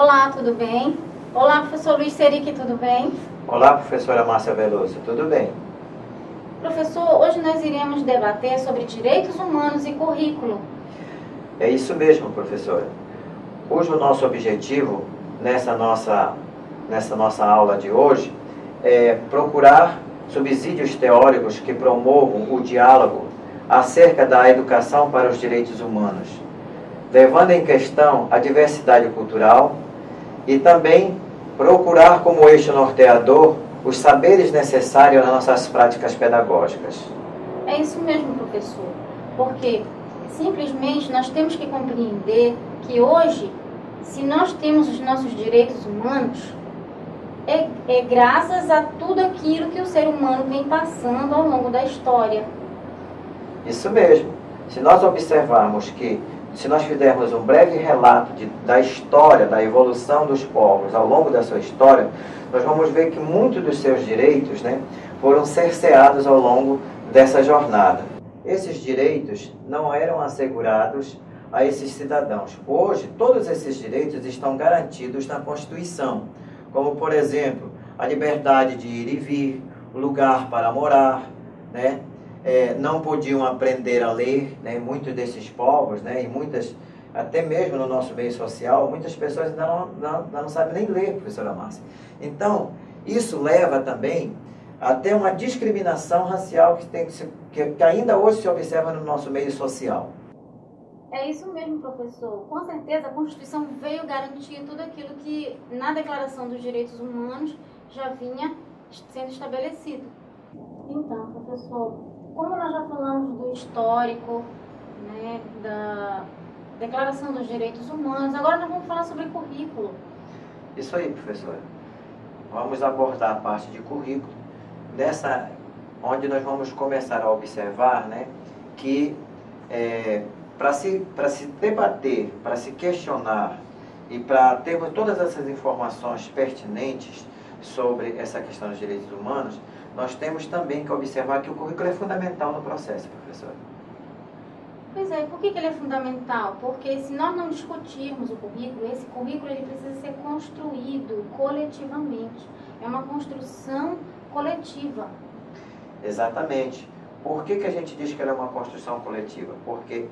Olá, tudo bem? Olá, professor Luiz Seric, tudo bem? Olá, professora Márcia Veloso, tudo bem? Professor, hoje nós iremos debater sobre direitos humanos e currículo. É isso mesmo, professora. Hoje o nosso objetivo nessa nossa aula de hoje é procurar subsídios teóricos que promovam o diálogo acerca da educação para os direitos humanos, levando em questão a diversidade cultural e também procurar como eixo norteador os saberes necessários nas nossas práticas pedagógicas. É isso mesmo, professor, porque simplesmente nós temos que compreender que hoje, se nós temos os nossos direitos humanos, é graças a tudo aquilo que o ser humano vem passando ao longo da história. Isso mesmo. Se nós observarmos que, se nós fizermos um breve relato da história, da evolução dos povos ao longo da sua história, nós vamos ver que muitos dos seus direitos, foram cerceados ao longo dessa jornada. Esses direitos não eram assegurados a esses cidadãos. Hoje, todos esses direitos estão garantidos na Constituição, como, por exemplo, a liberdade de ir e vir, lugar para morar, não podiam aprender a ler, muitos desses povos, e muitas, até mesmo no nosso meio social, muitas pessoas ainda não sabem nem ler, professora Márcia. Então, isso leva também até uma discriminação racial que ainda hoje se observa no nosso meio social. É isso mesmo, professor. Com certeza a Constituição veio garantir tudo aquilo que na Declaração dos Direitos Humanos já vinha sendo estabelecido. Então, professor, como nós já falamos do histórico, da Declaração dos Direitos Humanos, agora nós vamos falar sobre currículo. Isso aí, professora. Vamos abordar a parte de currículo, onde nós vamos começar a observar que para se debater, para se questionar e para termos todas essas informações pertinentes sobre essa questão dos direitos humanos, nós temos também que observar que o currículo é fundamental no processo, professora. Pois é, por que ele é fundamental? Porque se nós não discutirmos o currículo, esse currículo ele precisa ser construído coletivamente. É uma construção coletiva. Exatamente. Por que a gente diz que ela é uma construção coletiva? Porque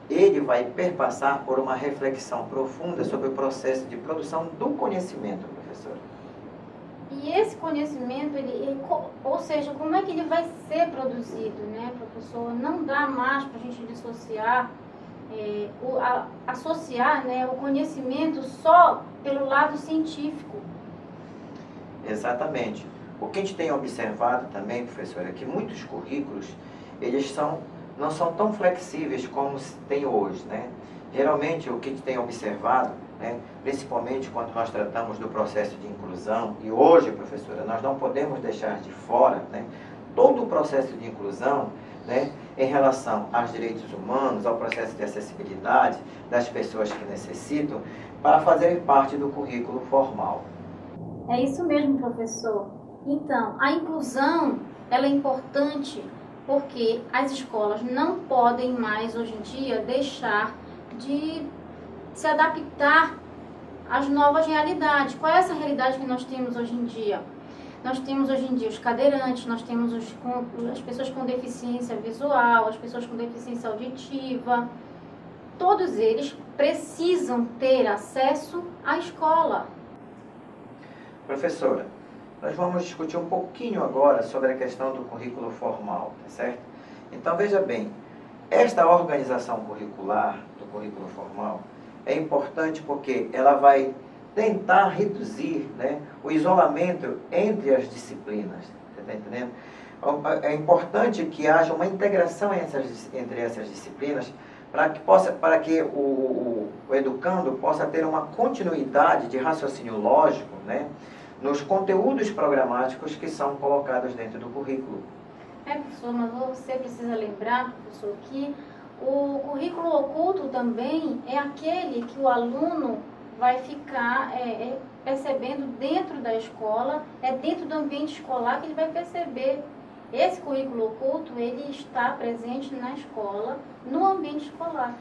ele vai perpassar por uma reflexão profunda sobre o processo de produção do conhecimento, professora. E esse conhecimento, ou seja, como é que ele vai ser produzido, professor? Não dá mais para a gente dissociar, associar o conhecimento só pelo lado científico. Exatamente. O que a gente tem observado também, professora, é que muitos currículos, eles não são tão flexíveis como se tem hoje, Geralmente, o que a gente tem observado, principalmente quando nós tratamos do processo de inclusão, e hoje, professora, nós não podemos deixar de fora, todo o processo de inclusão, em relação aos direitos humanos, ao processo de acessibilidade das pessoas que necessitam, para fazerem parte do currículo formal. É isso mesmo, professor. Então, a inclusão, ela é importante porque as escolas não podem mais, hoje em dia, deixar de se adaptar às novas realidades. Qual é essa realidade que nós temos hoje em dia? Nós temos hoje em dia os cadeirantes, nós temos as pessoas com deficiência visual, as pessoas com deficiência auditiva. Todos eles precisam ter acesso à escola. Professora, nós vamos discutir um pouquinho agora sobre a questão do currículo formal, certo? Então, veja bem, esta organização curricular do currículo formal é importante porque ela vai tentar reduzir o isolamento entre as disciplinas, você está entendendo? É importante que haja uma integração entre essas disciplinas para que o educando possa ter uma continuidade de raciocínio lógico, nos conteúdos programáticos que são colocados dentro do currículo. Professor, mas você precisa lembrar, professor, que o currículo oculto também é aquele que o aluno vai ficar percebendo dentro da escola, dentro do ambiente escolar que ele vai perceber. Esse currículo oculto, ele está presente na escola, no ambiente escolar.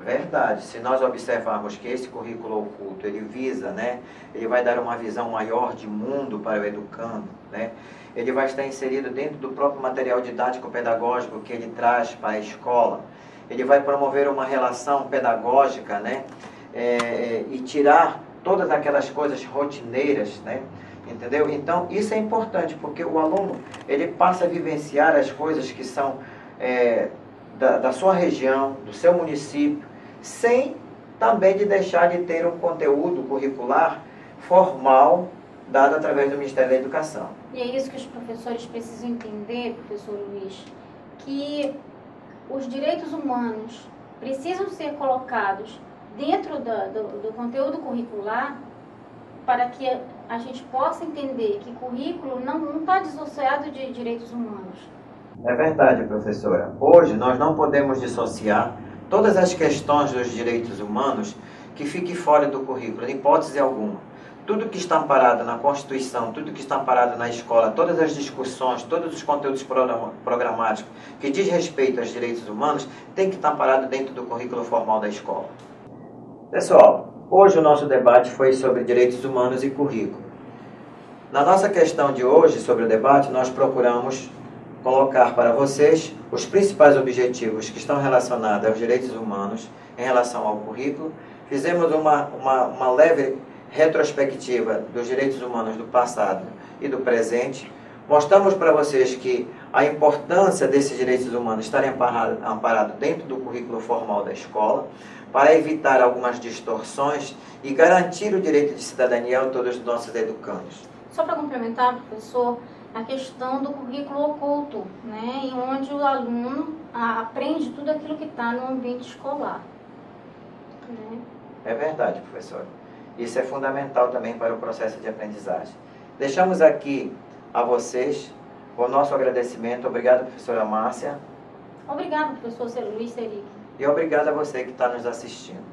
Verdade. Se nós observarmos que esse currículo oculto, ele visa, né? Ele vai dar uma visão maior de mundo para o educando, né? Ele vai estar inserido dentro do próprio material didático-pedagógico que ele traz para a escola. Ele vai promover uma relação pedagógica, né? E tirar todas aquelas coisas rotineiras, né? Entendeu? Então, isso é importante, porque o aluno, ele passa a vivenciar as coisas que são da sua região, do seu município, sem também de deixar de ter um conteúdo curricular formal dado através do Ministério da Educação. E é isso que os professores precisam entender, professor Luiz, que os direitos humanos precisam ser colocados dentro do conteúdo curricular para que a gente possa entender que currículo não está dissociado de direitos humanos. É verdade, professora. Hoje nós não podemos dissociar todas as questões dos direitos humanos que fiquem fora do currículo, em hipótese alguma. Tudo que está amparado na Constituição, tudo que está amparado na escola, todas as discussões, todos os conteúdos programáticos que diz respeito aos direitos humanos, tem que estar amparado dentro do currículo formal da escola. Pessoal, hoje o nosso debate foi sobre direitos humanos e currículo. Na nossa questão de hoje sobre o debate, nós procuramos colocar para vocês os principais objetivos que estão relacionados aos direitos humanos em relação ao currículo. Fizemos uma leve retrospectiva dos direitos humanos do passado e do presente. Mostramos para vocês que a importância desses direitos humanos estarem amparados dentro do currículo formal da escola, para evitar algumas distorções e garantir o direito de cidadania a todos os nossos educandos. Só para complementar, professor, a questão do currículo oculto, né, em onde o aluno aprende tudo aquilo que está no ambiente escolar. Né? É verdade, professor. Isso é fundamental também para o processo de aprendizagem. Deixamos aqui a vocês o nosso agradecimento. Obrigado, professora Márcia. Obrigado, professor Luiz Seric. E obrigado a você que está nos assistindo.